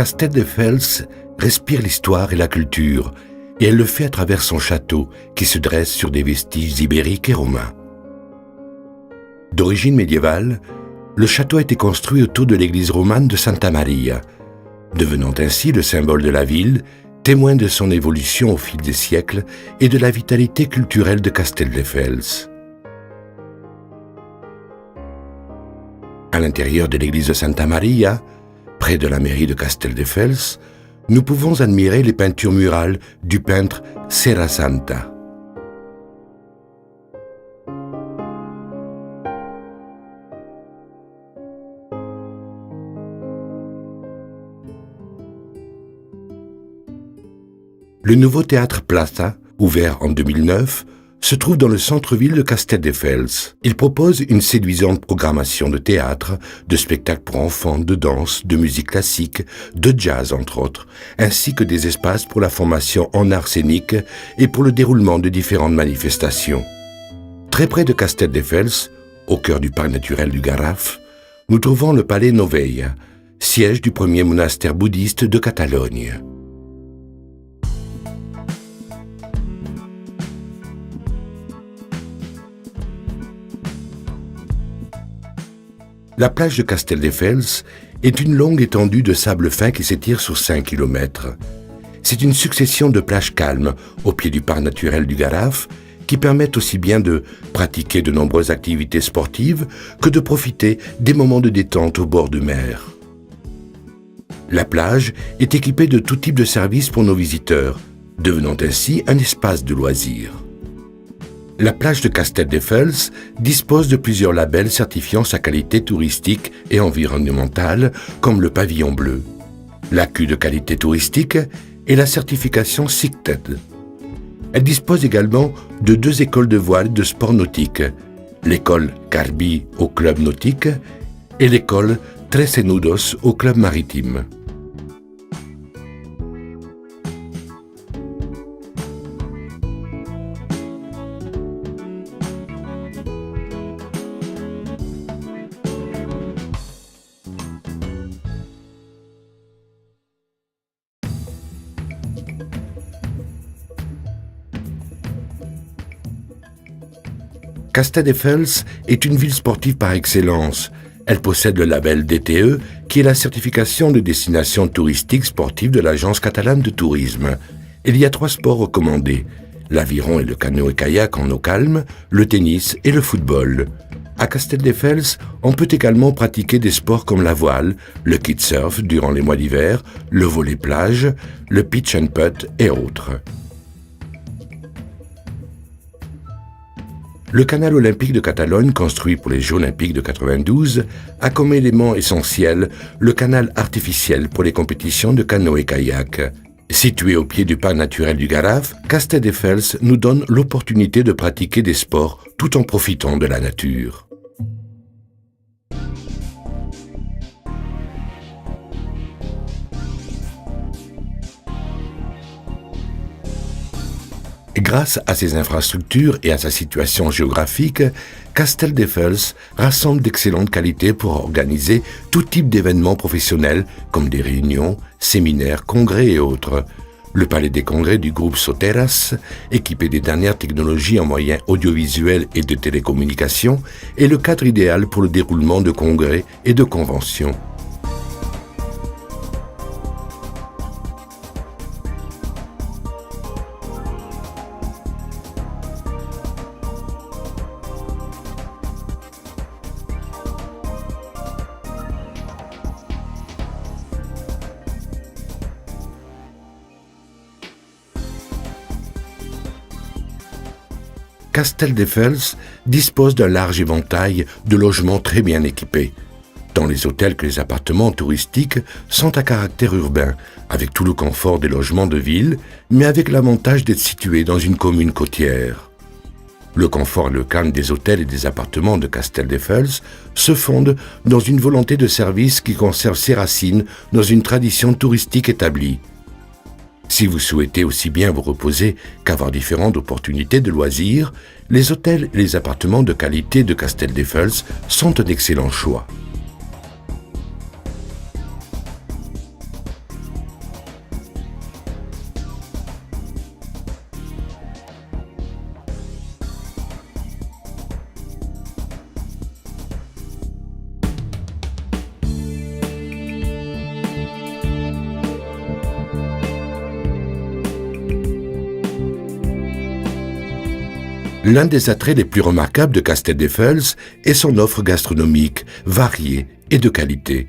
Castelldefels respire l'histoire et la culture, et elle le fait à travers son château qui se dresse sur des vestiges ibériques et romains. D'origine médiévale, le château a été construit autour de l'église romane de Santa Maria, devenant ainsi le symbole de la ville, témoin de son évolution au fil des siècles et de la vitalité culturelle de Castelldefels. À l'intérieur de l'église de Santa Maria, près de la mairie de Castelldefels, nous pouvons admirer les peintures murales du peintre Serrasanta. Le nouveau théâtre Plaza, ouvert en 2009, se trouve dans le centre-ville de Castelldefels. Il propose une séduisante programmation de théâtre, de spectacles pour enfants, de danse, de musique classique, de jazz entre autres, ainsi que des espaces pour la formation en arts scéniques et pour le déroulement de différentes manifestations. Très près de Castelldefels, au cœur du parc naturel du Garraf, nous trouvons le palais Noveia, siège du premier monastère bouddhiste de Catalogne. La plage de Castelldefels est une longue étendue de sable fin qui s'étire sur 5 km. C'est une succession de plages calmes au pied du parc naturel du Garraf qui permettent aussi bien de pratiquer de nombreuses activités sportives que de profiter des moments de détente au bord de mer. La plage est équipée de tout type de services pour nos visiteurs, devenant ainsi un espace de loisirs. La plage de Castelldefels dispose de plusieurs labels certifiant sa qualité touristique et environnementale, comme le pavillon bleu, l'AQ de qualité touristique et la certification SICTED. Elle dispose également de 2 écoles de voile et de sport nautique, l'école Carbi au club nautique et l'école Trece Nudos au club maritime. Castelldefels est une ville sportive par excellence. Elle possède le label DTE, qui est la certification de destination touristique sportive de l'Agence catalane de tourisme. Il y a 3 sports recommandés, l'aviron et le canoë-kayak en eau calme, le tennis et le football. À Castelldefels, on peut également pratiquer des sports comme la voile, le kitesurf durant les mois d'hiver, le volley-plage, le pitch and putt et autres. Le canal olympique de Catalogne, construit pour les Jeux olympiques de 92, a comme élément essentiel le canal artificiel pour les compétitions de canoë-kayak. Situé au pied du parc naturel du Garraf, Castelldefels nous donne l'opportunité de pratiquer des sports tout en profitant de la nature. Grâce à ses infrastructures et à sa situation géographique, Castelldefels rassemble d'excellentes qualités pour organiser tout type d'événements professionnels comme des réunions, séminaires, congrès et autres. Le palais des congrès du groupe Soteras, équipé des dernières technologies en moyens audiovisuels et de télécommunications, est le cadre idéal pour le déroulement de congrès et de conventions. Castelldefels dispose d'un large éventail de logements très bien équipés. Tant les hôtels que les appartements touristiques sont à caractère urbain, avec tout le confort des logements de ville, mais avec l'avantage d'être situés dans une commune côtière. Le confort et le calme des hôtels et des appartements de Castelldefels se fondent dans une volonté de service qui conserve ses racines dans une tradition touristique établie. Si vous souhaitez aussi bien vous reposer qu'avoir différentes opportunités de loisirs, les hôtels et les appartements de qualité de Castelldefels sont un excellent choix. L'un des attraits les plus remarquables de Casteldefels est son offre gastronomique, variée et de qualité.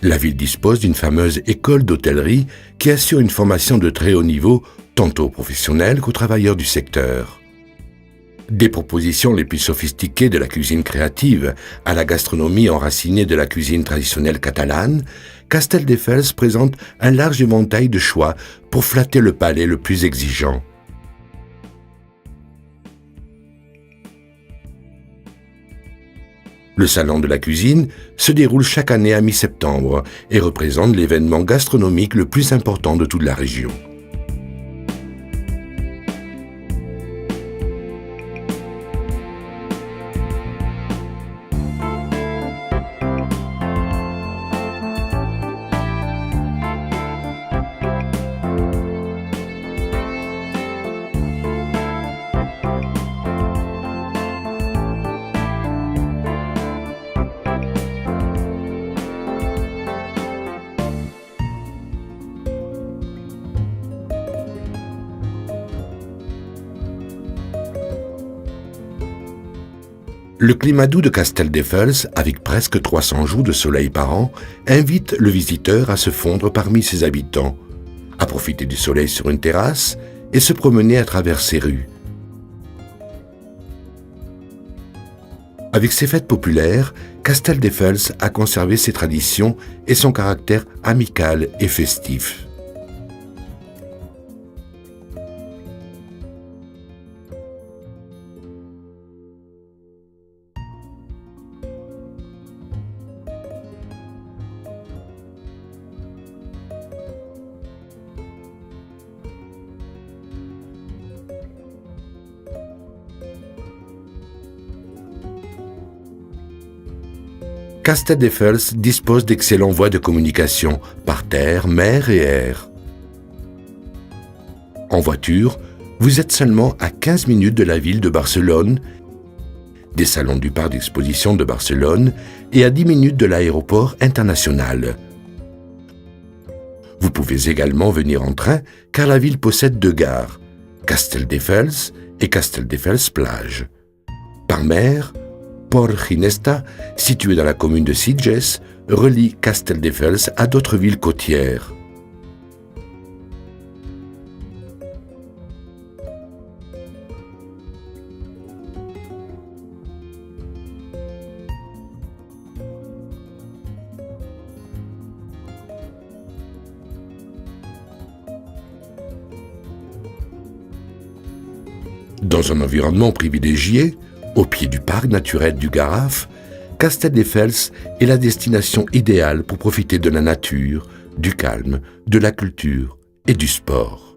La ville dispose d'une fameuse école d'hôtellerie qui assure une formation de très haut niveau, tant aux professionnels qu'aux travailleurs du secteur. Des propositions les plus sophistiquées de la cuisine créative à la gastronomie enracinée de la cuisine traditionnelle catalane, Casteldefels présente un large éventail de choix pour flatter le palais le plus exigeant. Le Salon de la cuisine se déroule chaque année à mi-septembre et représente l'événement gastronomique le plus important de toute la région. Le climat doux de Casteldefels, avec presque 300 jours de soleil par an, invite le visiteur à se fondre parmi ses habitants, à profiter du soleil sur une terrasse et se promener à travers ses rues. Avec ses fêtes populaires, Casteldefels a conservé ses traditions et son caractère amical et festif. Casteldefels dispose d'excellents voies de communication par terre, mer et air. En voiture, vous êtes seulement à 15 minutes de la ville de Barcelone, des salons du parc d'exposition de Barcelone et à 10 minutes de l'aéroport international. Vous pouvez également venir en train car la ville possède 2 gares, Casteldefels et Casteldefels Plage. Par mer, Port Ginesta, situé dans la commune de Sitges, relie Casteldefels à d'autres villes côtières. Dans un environnement privilégié, au pied du parc naturel du Garraf, Casteldefels est la destination idéale pour profiter de la nature, du calme, de la culture et du sport.